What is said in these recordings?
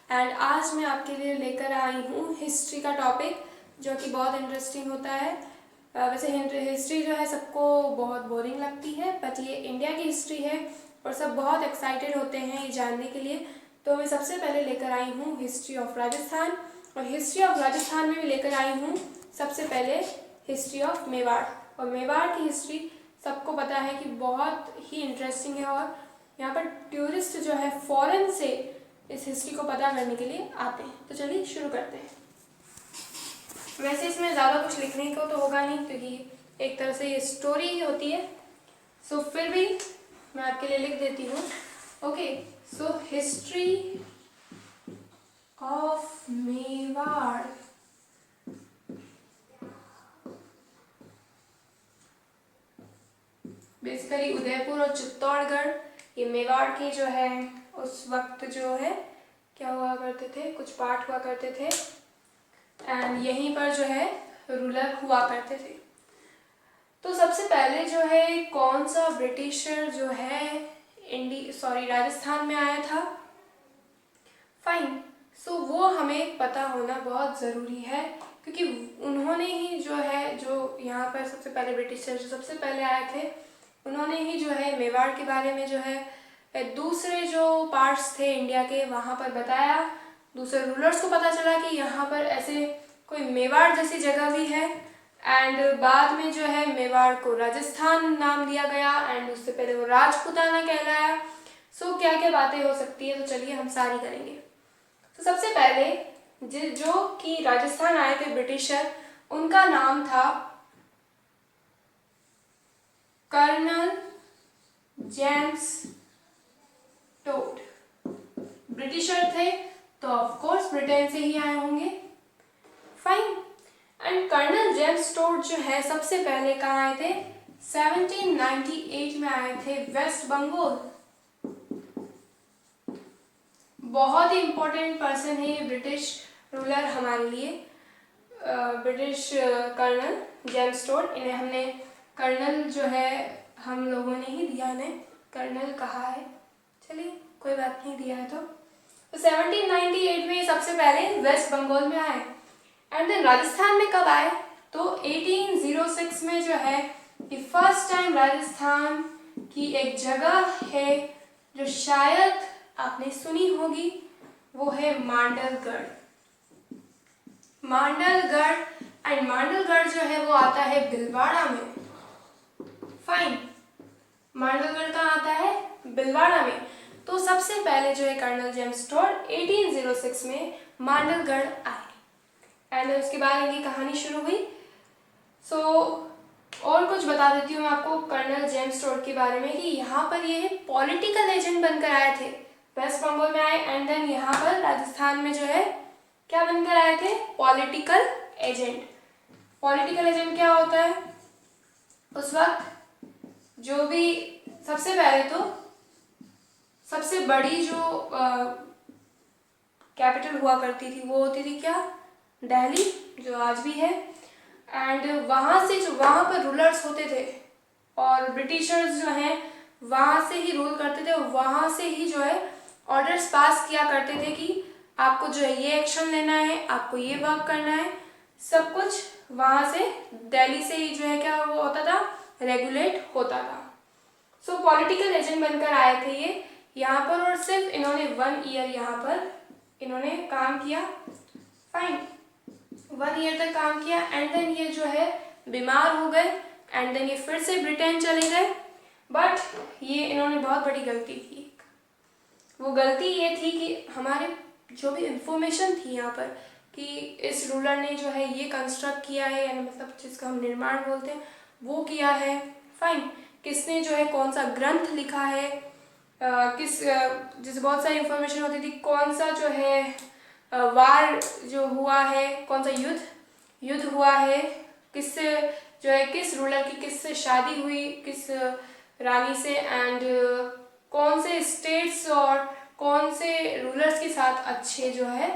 And आज मैं आपके लिए लेकर आई हूँ हिस्ट्री का टॉपिक, जो कि बहुत इंटरेस्टिंग होता है। वैसे हिस्ट्री जो है सबको बहुत बोरिंग लगती है, बट ये इंडिया की हिस्ट्री है और सब बहुत एक्साइटेड होते हैं ये जानने के लिए। तो मैं सबसे पहले लेकर आई हूँ हिस्ट्री ऑफ राजस्थान, और हिस्ट्री ऑफ राजस्थान में भी लेकर आई हूँ सबसे पहले हिस्ट्री ऑफ मेवाड़। और मेवाड़ की हिस्ट्री सबको पता है कि बहुत ही इंटरेस्टिंग है, और यहाँ पर टूरिस्ट जो है फॉरेन से इस हिस्ट्री को पता करने के लिए आते हैं। तो चलिए शुरू करते हैं। वैसे इसमें ज़्यादा कुछ लिखने को तो होगा नहीं, क्योंकि एक तरह से ये स्टोरी ही होती है। सो फिर भी मैं आपके लिए लिख देती हूँ। Okay, so history of Mewar. Basically Udaipur और चित्तौड़गढ़ ये मेवाड़ के जो है उस वक्त जो है क्या हुआ करते थे, कुछ पार्ट हुआ करते थे, एंड यहीं पर जो है रूलर हुआ करते थे। तो सबसे पहले जो है कौन सा ब्रिटिशर जो है राजस्थान में आया था, फाइन। सो वो हमें पता होना बहुत ज़रूरी है, क्योंकि उन्होंने ही जो है, जो यहाँ पर सबसे पहले ब्रिटिशर जो सबसे पहले आए थे, उन्होंने ही जो है मेवाड़ के बारे में जो है दूसरे जो पार्ट्स थे इंडिया के वहाँ पर बताया। दूसरे रूलर्स को पता चला कि यहाँ पर ऐसे कोई मेवाड़ जैसी जगह भी है, एंड बाद में जो है मेवाड़ को राजस्थान नाम दिया गया, एंड उससे पहले वो राजपूताना कहलाया। सो क्या क्या बातें हो सकती है, तो चलिए हम सारी करेंगे। तो सबसे पहले जो कि राजस्थान आए थे ब्रिटिशर, उनका नाम था कर्नल जेम्स टोड। ब्रिटिशर थे तो ऑफ कोर्स ब्रिटेन से ही आए होंगे, fine. And colonel James Tod जो है सबसे पहले कहाँ आए थे, 1798 में आए थे वेस्ट बंगाल। बहुत ही इंपॉर्टेंट पर्सन है ये ब्रिटिश रूलर हमारे लिए, ब्रिटिश कर्नल जेम्स टोड। इन्हें हमने कर्नल जो है हम लोगों ने ही दिया, इन्हें कर्नल कहा है, चलिए कोई बात नहीं, दिया है। तो 1798 में सबसे पहले वेस्ट बंगाल में आए, एंड देन राजस्थान में कब आए, तो 1806 में जो है ये फर्स्ट टाइम राजस्थान की एक जगह है जो शायद आपने सुनी होगी, वो है मांडलगढ़। मांडलगढ़, एंड मांडलगढ़ जो है वो आता है भीलवाड़ा में, फाइन। मांडलगढ़ कहाँ आता है, भीलवाड़ा में। तो सबसे पहले जो है कर्नल जेम्स टोड 1806 में मांडलगढ़ आए, एंड उसके बाद इनकी कहानी शुरू हुई। सो और कुछ बता देती हूँ मैं आपको कर्नल जेम्स टोड के बारे में, कि यहाँ पर ये पॉलिटिकल एजेंट बनकर आए थे। वेस्ट बंगाल में आए, एंड देन यहाँ पर राजस्थान में जो है क्या बनकर आए थे, पॉलिटिकल एजेंट। पॉलिटिकल एजेंट क्या होता है, उस वक्त जो भी सबसे पहले तो सबसे बड़ी जो कैपिटल हुआ करती थी वो होती थी क्या, दिल्ली, जो आज भी है। एंड वहाँ से जो वहाँ पर रूलर्स होते थे, और ब्रिटिशर्स जो हैं वहाँ से ही रूल करते थे, और वहाँ से ही जो है ऑर्डर्स पास किया करते थे कि आपको जो है ये एक्शन लेना है, आपको ये वर्क करना है, सब कुछ वहाँ से दिल्ली से ही जो है क्या वो होता था, रेगुलेट होता था। सो पॉलिटिकल एजेंट बनकर आए थे ये यहाँ पर, और सिर्फ इन्होंने 1 ईयर यहाँ पर इन्होंने काम किया, फाइन। 1 ईयर तक काम किया, एंड देन ये जो है बीमार हो गए, एंड देन ये फिर से ब्रिटेन चले गए। बट ये इन्होंने बहुत बड़ी गलती की। वो गलती ये थी कि हमारे जो भी इंफॉर्मेशन थी यहाँ पर, कि इस रूलर ने जो है ये कंस्ट्रक्ट किया है, यानी मतलब जिसका हम निर्माण बोलते हैं वो किया है, फाइन। किसने जो है कौन सा ग्रंथ लिखा है, जैसे बहुत सारी इंफॉर्मेशन होती थी, कौन सा जो है वार जो हुआ है, कौन सा युद्ध हुआ है, किससे जो है किस रूलर की किससे शादी हुई, किस रानी से, एंड कौन से स्टेट्स और कौन से रूलर्स के साथ अच्छे जो है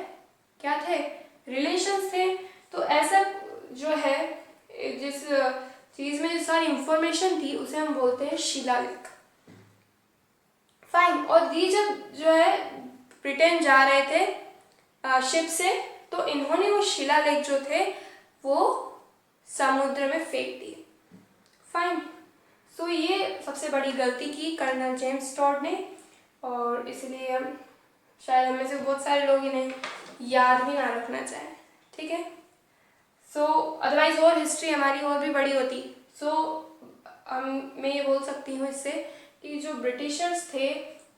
क्या थे, रिलेशंस थे। तो ऐसा जो है जिस चीज़ में सारी इंफॉर्मेशन थी उसे हम बोलते हैं शिलालेख, फाइन। और ये जब जो है ब्रिटेन जा रहे थे शिप से, तो इन्होंने वो शिलालेख जो थे वो समुद्र में फेंक दिए। फाइन। सो ये सबसे बड़ी गलती की कर्नल जेम्स टॉड ने, और इसलिए हम शायद हम में से बहुत सारे लोग इन्हें याद भी ना रखना चाहें। ठीक है। सो अदरवाइज और हिस्ट्री हमारी और भी बड़ी होती। सो मैं ये बोल सकती हूँ इससे कि जो ब्रिटिशर्स थे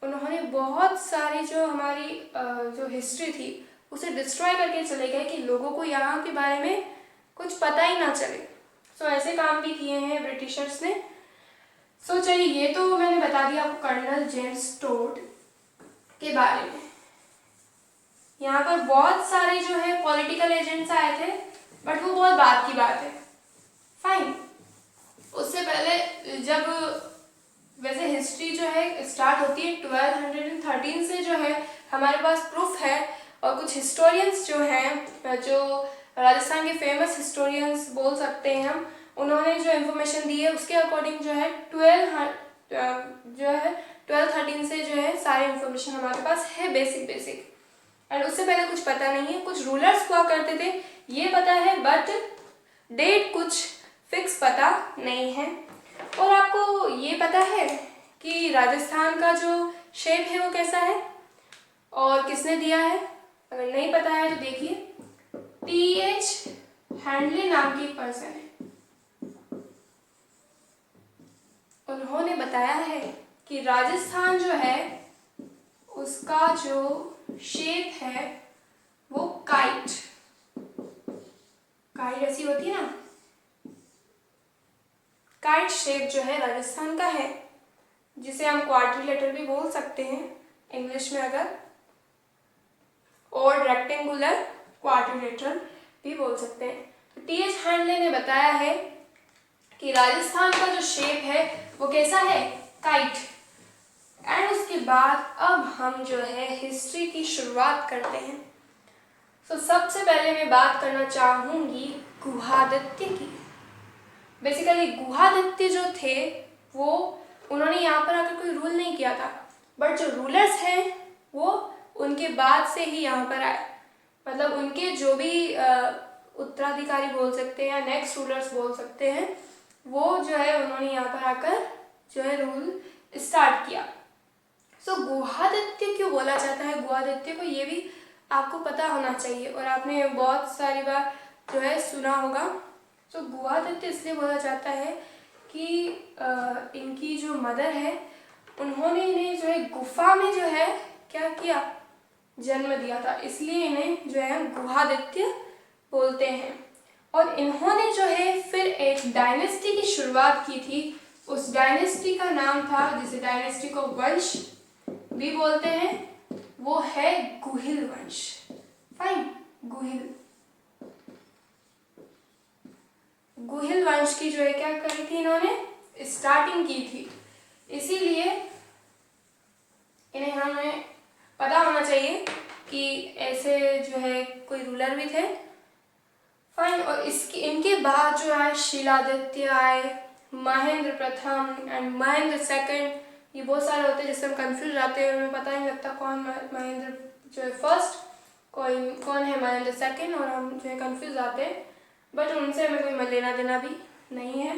उन्होंने बहुत सारी जो हमारी जो हिस्ट्री थी उसे डिस्ट्रॉय करके चले गए कि लोगों को यहाँ के बारे में कुछ पता ही ना चले। सो ऐसे काम भी किए हैं ब्रिटिशर्स ने। सो चलिए, ये तो मैंने बता दिया आपको कर्नल जेम्स टॉड के बारे में। यहाँ पर बहुत सारे जो है पॉलिटिकल एजेंट्स आए थे, बट वो बहुत बाद की बात है। फाइन। उससे पहले जब वैसे हिस्ट्री जो है स्टार्ट होती है 1213 से, जो है हमारे पास प्रूफ है, और कुछ हिस्टोरियंस जो हैं, जो राजस्थान के फेमस हिस्टोरियंस बोल सकते हैं हम, उन्होंने जो इन्फॉर्मेशन दी है उसके अकॉर्डिंग जो है 1213 से जो है सारी इन्फॉर्मेशन हमारे पास है, बेसिक। एंड उससे पहले कुछ पता नहीं है। कुछ रूलर्स हुआ करते थे ये पता है, बट डेट कुछ फिक्स पता नहीं है। और आपको ये पता है कि राजस्थान का जो शेप है वो कैसा है और किसने दिया है? अगर नहीं पता है तो देखिए, टी.एच. हैंडले नाम की पर्सन है, उन्होंने बताया है कि राजस्थान जो है उसका जो शेप है वो काइट ऐसी होती है ना, काइट शेप जो है राजस्थान का है, जिसे हम क्वाड्रिलेटरल भी बोल सकते हैं इंग्लिश में अगर, और रेक्टेंगुलर क्वाड्रिलेटरल भी बोल सकते हैं। टी.एच. हैंडले ने बताया है कि राजस्थान का जो शेप है वो कैसा है? काइट। एंड उसके बाद अब हम जो है हिस्ट्री की शुरुआत करते हैं। तो सबसे पहले मैं बात करना चाहूँगी गुहादित्य की। बेसिकली गुहादित्य जो थे वो, उन्होंने यहाँ पर आकर कोई रूल नहीं किया था, बट जो रूलर्स हैं वो उनके बाद से ही यहाँ पर आए। मतलब उनके जो भी उत्तराधिकारी बोल सकते हैं या नेक्स्ट रूलर्स बोल सकते हैं, वो जो है उन्होंने यहाँ पर आकर जो है रूल स्टार्ट किया। सो गुहादित्य क्यों बोला जाता है गुहादित्य को, ये भी आपको पता होना चाहिए, और आपने बहुत सारी बार जो है सुना होगा। तो गुहादित्य इसलिए बोला जाता है कि इनकी जो मदर है उन्होंने इन्हें जो है गुफा में जो है क्या किया, जन्म दिया था, इसलिए इन्हें जो है गुहादित्य बोलते हैं। और इन्होंने जो है फिर एक डायनेस्टी की शुरुआत की थी। उस डायनेस्टी का नाम था, जिसे डायनेस्टी को वंश भी बोलते हैं, वो है गुहिल वंश। फाइन। गुहिल वंश की जो है क्या करी थी, इन्होंने स्टार्टिंग की थी, इसीलिए इन्हें हमें पता होना चाहिए कि ऐसे जो है कोई रूलर भी थे। फाइन। और इनके बाद जो आए शिलादित्य आए, महेंद्र प्रथम एंड महेंद्र सेकंड, ये बहुत सारे होते हैं जिससे हम कंफ्यूज आते हैं, हमें पता नहीं लगता कौन महेंद्र जो है फर्स्ट, कौन है महेंद्र सेकंड, और हम जो है कंफ्यूज आते हैं, बट उनसे हमें कोई लेना देना भी नहीं है।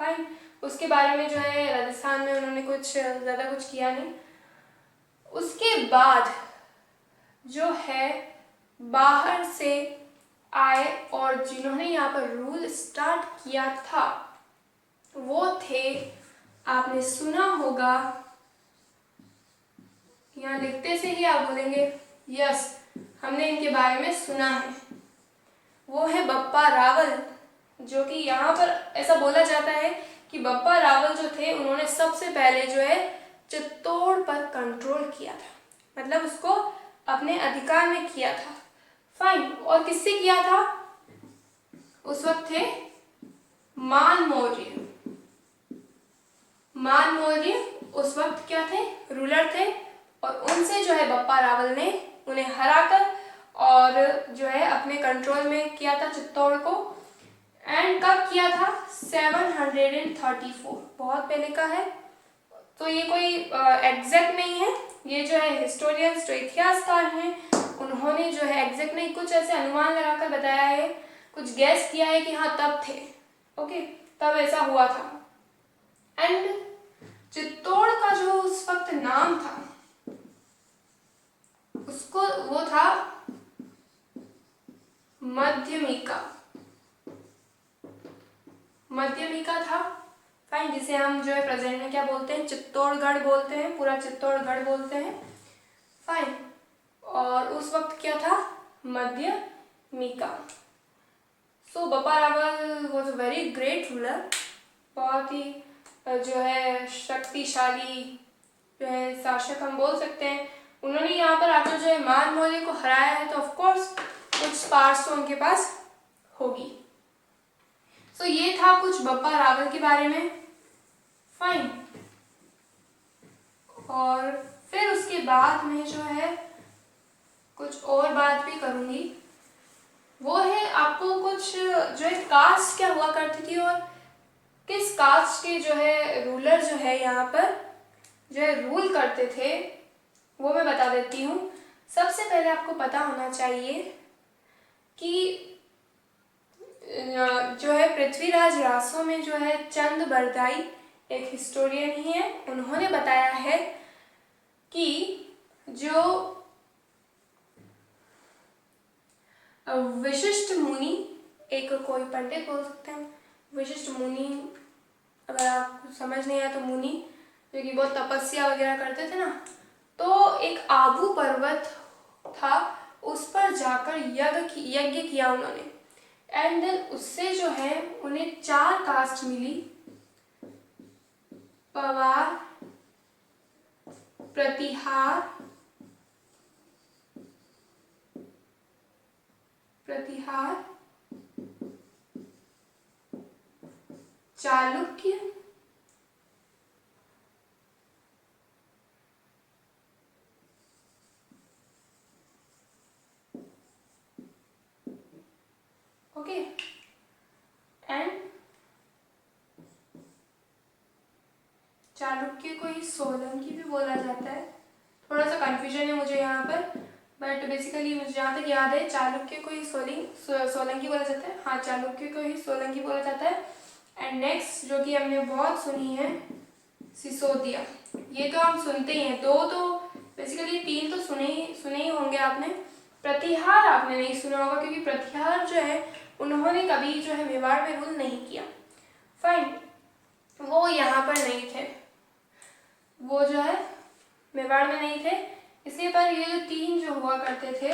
फाइन। उसके बारे में जो है राजस्थान में उन्होंने कुछ ज़्यादा कुछ किया नहीं। उसके बाद जो है बाहर से आए और जिन्होंने यहाँ पर रूल स्टार्ट किया था वो थे, आपने सुना होगा, यहाँ लिखते से ही आप बोलेंगे यस हमने इनके बारे में सुना है, वो है बप्पा रावल। जो कि यहाँ पर ऐसा बोला जाता है कि बप्पा रावल जो थे उन्होंने सबसे पहले जो है चित्तौड़ पर कंट्रोल किया था, मतलब उसको अपने अधिकार में किया था। फाइन। और किससे किया था? उस वक्त थे मान मौर्य उस वक्त क्या थे? रूलर थे, और उनसे जो है बप्पा रावल ने उन्हें हराकर और जो है अपने कंट्रोल में किया था चित्तौड़ को। एंड कब किया था? 734, बहुत पहले का है, तो ये कोई एग्जैक्ट नहीं है। ये जो है हिस्टोरियंस, जो इतिहासकार हैं, उन्होंने जो है एग्जैक्ट नहीं, कुछ ऐसे अनुमान लगाकर बताया है, कुछ गैस किया है कि हाँ तब थे, ओके, तब ऐसा हुआ था। एंड चित्तौड़ का जो उस वक्त नाम था उसको वो था मध्यमिका, मध्यमिका था, फाइन, जिसे हम जो है प्रेजेंट में क्या बोलते हैं, चित्तौड़गढ़ बोलते हैं, पूरा चित्तौड़गढ़ बोलते हैं, फाइन। और उस वक्त क्या था, Madhyamika. So Bappa Rawal was a very great ruler, बहुत ही जो है शक्तिशाली जो है शासक हम बोल सकते हैं। उन्होंने यहाँ पर आकर जो है मान मौर्य को हराया है, तो ऑफ कोर्स कुछ पार्ट्स तो उनके पास होगी। सो ये था कुछ बप्पा रावल के बारे में, फाइन। और फिर उसके बाद में जो है कुछ और बात भी करूंगी, वो है आपको कुछ जो है कास्ट क्या हुआ करती थी और किस कास्ट के जो है रूलर जो है यहाँ पर जो है रूल करते थे, वो मैं बता देती हूँ। सबसे पहले आपको पता होना चाहिए कि जो है पृथ्वीराज रासो में जो है चंद बरदाई एक हिस्टोरियन ही है, उन्होंने बताया है कि जो विशिष्ट मुनि, एक कोई पंडित बोल सकते हैं, विशिष्ट मुनि, अगर आपको समझ नहीं आया तो मुनि जो कि बहुत तपस्या वगैरह करते थे ना, तो एक आबू पर्वत था, उस पर जाकर यज्ञ किया उन्होंने। एंड देन उससे जो है उन्हें 4 कास्ट मिली, पवार, प्रतिहार, चालुक्य, ओके, एंड चालुक्य को ही सोलंकी भी बोला जाता है। थोड़ा सा कंफ्यूजन है मुझे यहाँ पर, बट बेसिकली मुझे जहाँ तक याद है चालुक्य को ही सोलंकी बोला जाता है। हाँ, चालुक्य को ही सोलंकी बोला जाता है। एंड नेक्स्ट जो कि हमने बहुत सुनी है, सिसोदिया। ये तो हम सुनते ही हैं, 2 तो बेसिकली 3 तो सुने ही होंगे आपने। प्रतिहार आपने नहीं सुना होगा, क्योंकि प्रतिहार जो है उन्होंने कभी जो है मेवाड़ में रूल नहीं किया, फाइन, वो यहाँ पर नहीं थे, वो जो है मेवाड़ में नहीं थे, इसलिए पर ये जो 3 जो हुआ करते थे,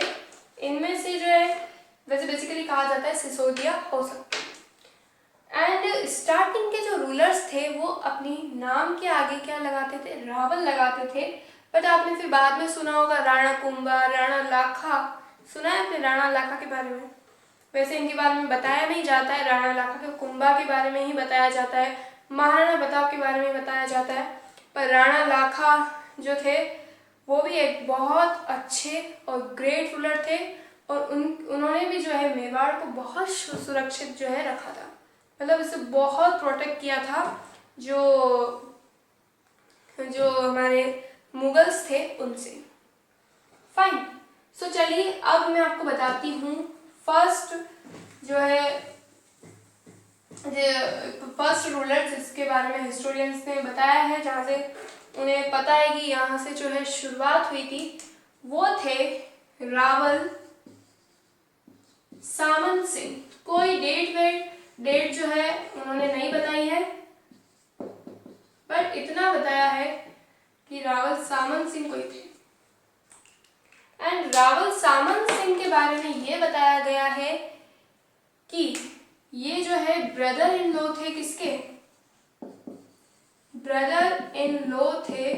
इनमें से जो है वैसे बेसिकली कहा जाता है सिसोदिया हो सकता है। एंड स्टार्टिंग के जो रूलर्स थे वो अपनी नाम के आगे क्या लगाते थे, रावल लगाते थे। बट आपने फिर बाद में सुना होगा राणा कुंभा, राणा लाखा, सुना है आपने राणा लाखा के बारे में? वैसे इनके बारे में बताया नहीं जाता है, राणा लाखा के कुंभा के बारे में ही बताया जाता है, महाराणा प्रताप के बारे में बताया जाता है। पर राणा लाखा जो थे वो भी एक बहुत अच्छे और ग्रेट रूलर थे, और उन्होंने भी जो है मेवाड़ को बहुत सुरक्षित जो है रखा था, मतलब इसे बहुत प्रोटेक्ट किया था जो हमारे मुगल्स थे उनसे, फाइन। सो चलिए अब मैं आपको बताती हूँ फर्स्ट जो है फर्स्ट रूलर जिसके बारे में हिस्टोरियंस ने बताया है, जहाँ से उन्हें पता है कि यहाँ से जो है शुरुआत हुई थी, वो थे रावल सामंत सिंह। कोई डेट जो है उन्होंने नहीं बताई है, बट इतना बताया है कि रावल सामंत सिंह कोई थे। एंड रावल सामंत सिंह के बारे में ये बताया गया है कि ये जो है ब्रदर इन लॉ थे, किसके ब्रदर इन लॉ थे,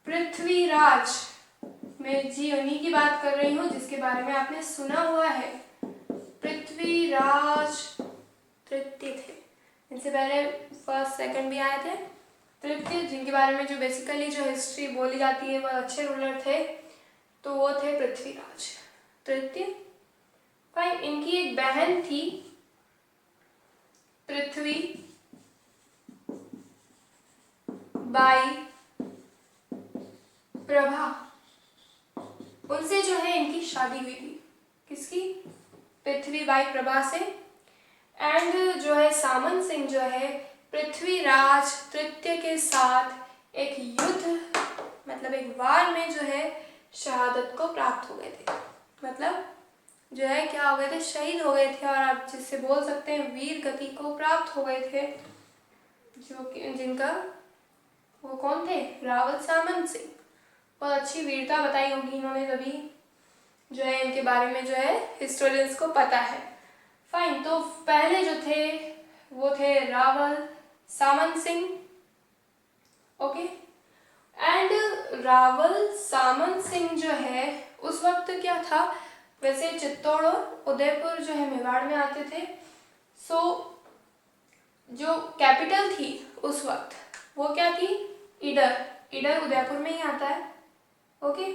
पृथ्वीराज। मैं जी उन्हीं की बात कर रही हूँ जिसके बारे में आपने सुना हुआ है, पृथ्वीराज तृतीय थे। इनसे पहले फर्स्ट सेकंड भी आए थे, तृतीय, जिनके बारे में जो बेसिकली जो हिस्ट्री बोली जाती है वो अच्छे रूलर थे, तो वो थे पृथ्वीराज तृतीय। फाइन, इनकी एक बहन थी पृथ्वी बाई प्रभा, उनसे जो है इनकी शादी हुई थी। किसकी? पृथ्वीबाई प्रभा से। एंड जो है सामंत सिंह जो है पृथ्वीराज तृतीय के साथ एक युद्ध मतलब एक वार में जो है शहादत को प्राप्त हो गए थे। मतलब जो है क्या हो गए थे? शहीद हो गए थे, और आप जिससे बोल सकते हैं वीर गति को प्राप्त हो गए थे। जो कि जिनका वो कौन थे? रावल सामंत सिंह। बहुत अच्छी वीरता बताई होगी इन्होंने, तभी जो है इनके बारे में जो है हिस्टोरियंस को पता है। फाइन, तो पहले जो थे वो थे रावल सामंत सिंह। ओके, एंड रावल सामंत सिंह जो है उस वक्त क्या था, वैसे चित्तौड़ और उदयपुर जो है मेवाड़ में आते थे। सो जो कैपिटल थी उस वक्त वो क्या थी? ईडर। ईडर उदयपुर में ही आता है। ओके,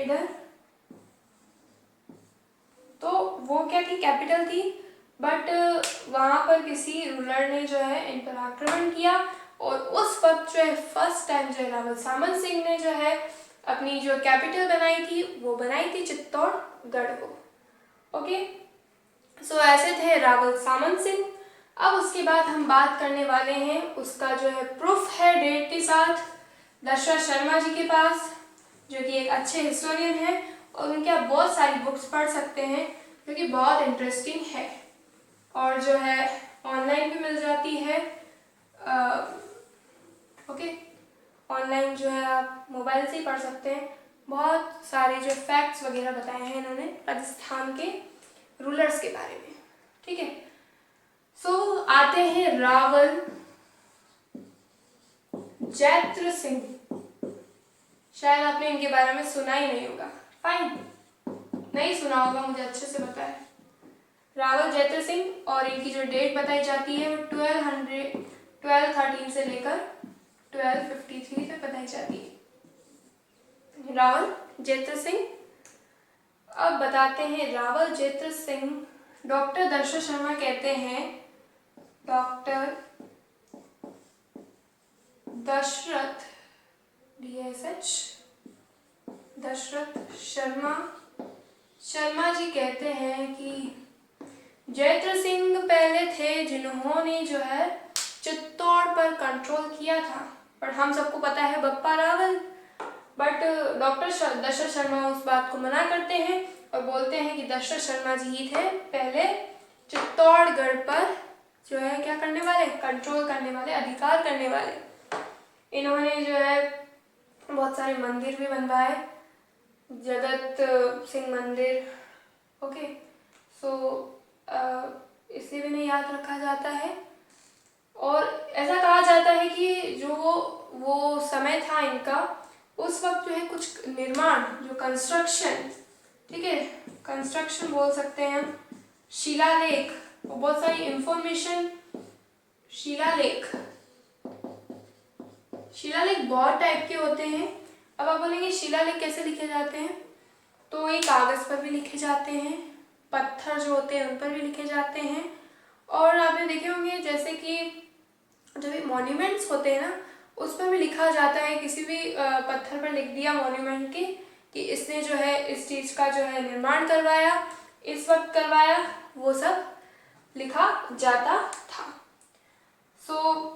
ईडर, तो वो क्या थी? कैपिटल थी। बट वहाँ पर किसी रूलर ने जो है इन पर आक्रमण किया, और उस वक्त जो है फर्स्ट टाइम जो है रावल सामंत सिंह ने जो है अपनी जो कैपिटल बनाई थी वो बनाई थी चित्तौड़गढ़ को। ओके, सो ऐसे थे रावल सामंत सिंह। अब उसके बाद हम बात करने वाले हैं, उसका जो है प्रूफ है डेट के साथ दशरथ शर्मा जी के पास, जो कि एक अच्छे हिस्टोरियन हैं, और उनके आप बहुत सारी बुक्स पढ़ सकते हैं जो कि बहुत इंटरेस्टिंग है, और जो है ऑनलाइन भी मिल जाती है। ओके, ऑनलाइन जो है आप मोबाइल से ही पढ़ सकते हैं। बहुत सारे जो फैक्ट्स वगैरह बताए हैं इन्होंने राजस्थान के रूलर्स के बारे में। ठीक है, सो आते हैं रावल जैत्र सिंह। शायद आपने इनके बारे में सुना ही नहीं होगा। फाइन, नहीं सुना होगा, मुझे अच्छे से पता है। रावल जैत्र सिंह, और इनकी जो डेट बताई जाती है वो 1213 से लेकर 1253 तक बताई जाती है। रावल जैत्र सिंह। अब बताते हैं रावल जैत्र सिंह। डॉक्टर दशरथ शर्मा कहते हैं, डॉक्टर दशरथ DSH दशरथ शर्मा जी कहते हैं कि जैत्र सिंह पहले थे जिन्होंने जो है चित्तौड़ पर कंट्रोल किया था, पर हम सबको पता है बप्पा रावल। बट डॉक्टर दशरथ शर्मा उस बात को मना करते हैं और बोलते हैं कि दशरथ शर्मा जी ही थे पहले चित्तौड़गढ़ पर जो है क्या करने वाले? कंट्रोल करने वाले, अधिकार करने वाले। इन्होंने जो है बहुत सारे मंदिर भी बनवाए, जगत सिंह मंदिर। ओके, सो इसलिए भी नहीं याद रखा जाता है, और ऐसा कहा जाता है कि जो वो समय था इनका, उस वक्त जो है कुछ निर्माण, जो कंस्ट्रक्शन, ठीक है, कंस्ट्रक्शन बोल सकते हैं हम, शिलालेख, वो बहुत सारी इंफॉर्मेशन। शिलालेख बहुत टाइप के होते हैं। अब आप बोलेंगे शिलालेख कैसे लिखे जाते हैं? तो ये कागज पर भी लिखे जाते हैं, पत्थर जो होते हैं उन पर भी लिखे जाते हैं, और आपने देखे होंगे जैसे कि जो भी मॉन्यूमेंट्स होते हैं ना, उस पर भी लिखा जाता है। किसी भी पत्थर पर लिख दिया मॉन्यूमेंट के कि इसने जो है इस चीज़ का जो है निर्माण करवाया, इस वक्त करवाया, वो सब लिखा जाता था। सो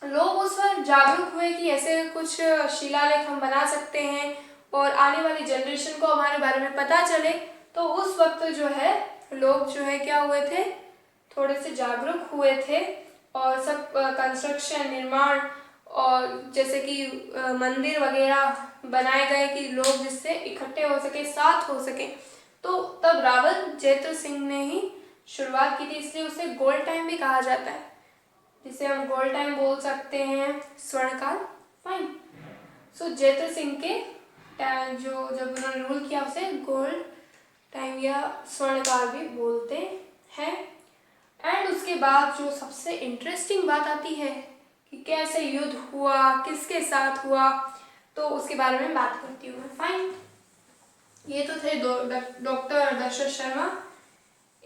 लोग उस वक्त जागरूक हुए कि ऐसे कुछ शिलालेख हम बना सकते हैं और आने वाली जनरेशन को हमारे बारे में पता चले। तो उस वक्त जो है लोग जो है क्या हुए थे, थोड़े से जागरूक हुए थे, और सब कंस्ट्रक्शन, निर्माण, और जैसे कि मंदिर वगैरह बनाए गए कि लोग जिससे इकट्ठे हो सके, साथ हो सके। तो तब रावल जैत्र सिंह ने ही शुरुआत की थी, इसलिए उसे गोल्ड टाइम भी कहा जाता है, जिसे हम गोल्ड टाइम बोल सकते हैं, स्वर्णकाल। फाइन, सो जैत्र सिंह के टाइम जो जब उन्होंने रूल किया उसे गोल्ड टाइम या स्वर्णकाल भी बोलते हैं। एंड उसके बाद जो सबसे इंटरेस्टिंग बात आती है कि कैसे युद्ध हुआ, किसके साथ हुआ, तो उसके बारे में बात करती हूँ मैं। फाइन, ये तो थे डॉक्टर दशरथ शर्मा।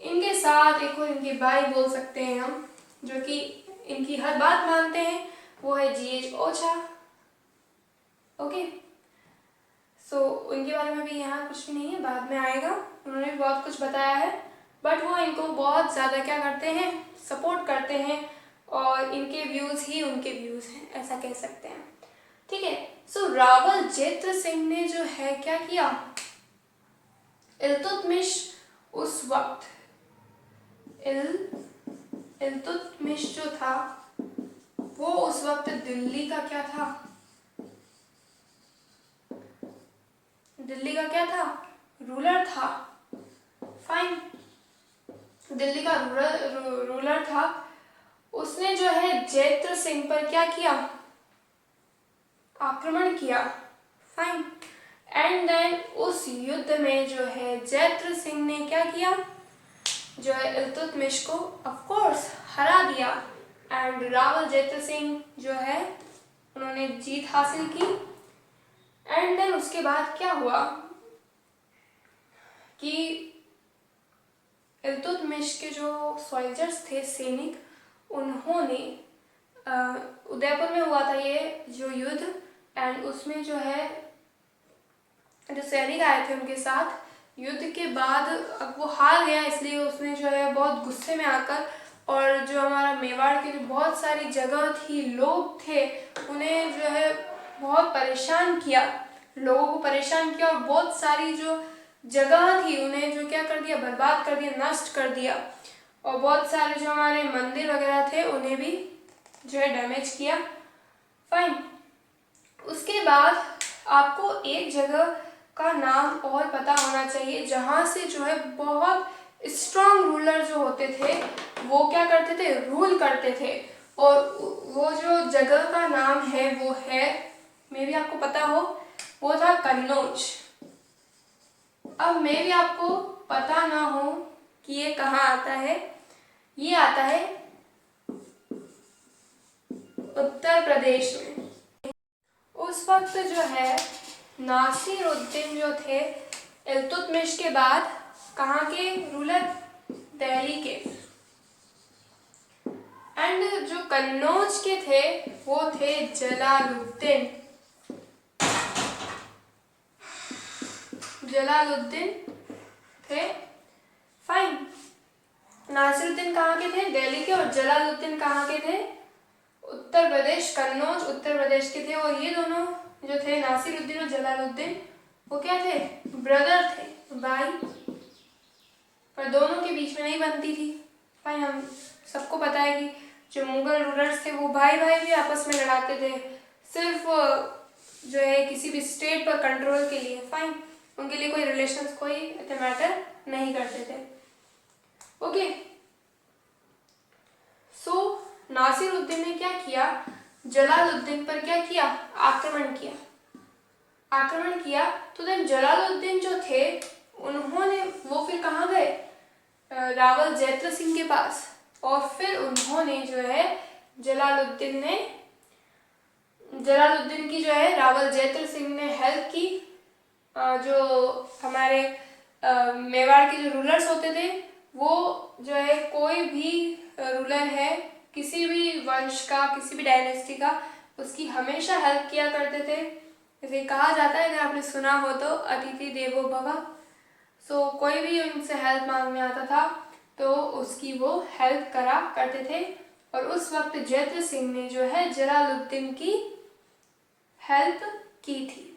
इनके साथ एक और इनके भाई बोल सकते हैं हम, जो कि इनकी हर बात मानते हैं, वो है GH ओछा। ओके, सो उनके बारे में भी यहाँ कुछ भी नहीं है, बाद में आएगा, उन्होंने भी बहुत कुछ बताया है, बट वो इनको बहुत ज़्यादा क्या करते हैं, सपोर्ट करते हैं, और इनके व्यूज़ ही उनके व्यूज़ हैं, ऐसा कह सकते हैं। ठीक है। सो रावल जैत्र सिंह ने जो है क्या किया, इल्तुतमिश उस वक्त, इल्तुतमिश जो था वो उस वक्त दिल्ली का क्या था, दिल्ली का क्या था, रूलर था। फाइन, दिल्ली का रूलर था। उसने जो है जैत्र सिंह पर क्या किया, आक्रमण किया। फाइन, एंड देन उस युद्ध में जो है जैत्र सिंह ने क्या किया, जो है इल्तुतमिश को ऑफ कोर्स हरा दिया, एंड रावल जैत्र सिंह जो है उन्होंने जीत हासिल की। एंड देन उसके बाद क्या हुआ कि इल्तुतमिश के जो सोल्जर्स थे, सैनिक, उन्होंने उदयपुर में हुआ था ये जो युद्ध, एंड उसमें जो है जो सैनिक आए थे उनके साथ युद्ध के बाद, अब वो हार गया, इसलिए उसने जो है बहुत गुस्से में आकर, और जो हमारा मेवाड़ की जो बहुत सारी जगह थी, लोग थे, उन्हें जो है बहुत परेशान किया, लोगों को परेशान किया, और बहुत सारी जो जगह थी उन्हें जो क्या कर दिया, बर्बाद कर दिया, नष्ट कर दिया, और बहुत सारे जो हमारे मंदिर वगैरह थे उन्हें भी जो है डैमेज किया। फाइन, उसके बाद आपको एक जगह का नाम और पता होना चाहिए जहाँ से जो है बहुत स्ट्रॉन्ग रूलर जो होते थे वो क्या करते थे, रूल करते थे, और वो जो जगह का नाम है वो है, मे भी आपको पता हो, वो था कन्नौज। अब मे भी आपको पता ना हो कि ये कहाँ आता है, ये आता है उत्तर प्रदेश में। उस वक्त जो है नासिरुद्दीन जो थे इल्तुतमिश के बाद कहाँ के रूलर, दिल्ली के, एंड जो कन्नौज के थे वो थे जलालुद्दीन, जलालुद्दीन थे। फाइन, नासिरुद्दीन कहाँ के थे, दिल्ली के, और जलालुद्दीन कहाँ के थे, उत्तर प्रदेश, कन्नौज उत्तर प्रदेश के थे। और ये दोनों जो थे नासिरुद्दीन और जलालुद्दीन, वो क्या थे, ब्रदर थे, भाई, पर दोनों के बीच में नहीं बनती थी। भाई हम सबको पता है कि जो मुगल रूलर्स थे वो भाई भाई भी आपस में लड़ाते थे, सिर्फ जो है किसी भी स्टेट पर कंट्रोल के लिए। फाइन, उनके लिए कोई रिलेशंस कोई मैटर नहीं करते थे। ओके, सो नासिरुद्दीन ने क्या किया, जलालुद्दीन पर क्या किया, आक्रमण किया, आक्रमण किया। तो देन जलालुद्दीन जो थे उन्होंने, वो फिर कहाँ गए, रावल जैत्र सिंह के पास, और फिर उन्होंने जो है जलालुद्दीन की जो है रावल जैत्र सिंह ने हेल्प की। जो हमारे मेवाड़ के जो रूलर्स होते थे वो जो है कोई भी रूलर है किसी भी वंश का, किसी भी डायनेस्टी का, उसकी हमेशा हेल्प किया करते थे। जैसे कहा जाता है, अगर आपने सुना हो तो, अतिथि देवो भव। सो कोई भी उनसे हेल्प मांगने आता था तो उसकी वो हेल्प करा करते थे, और उस वक्त जैत्र सिंह ने जो है जलालुद्दीन की हेल्प की थी।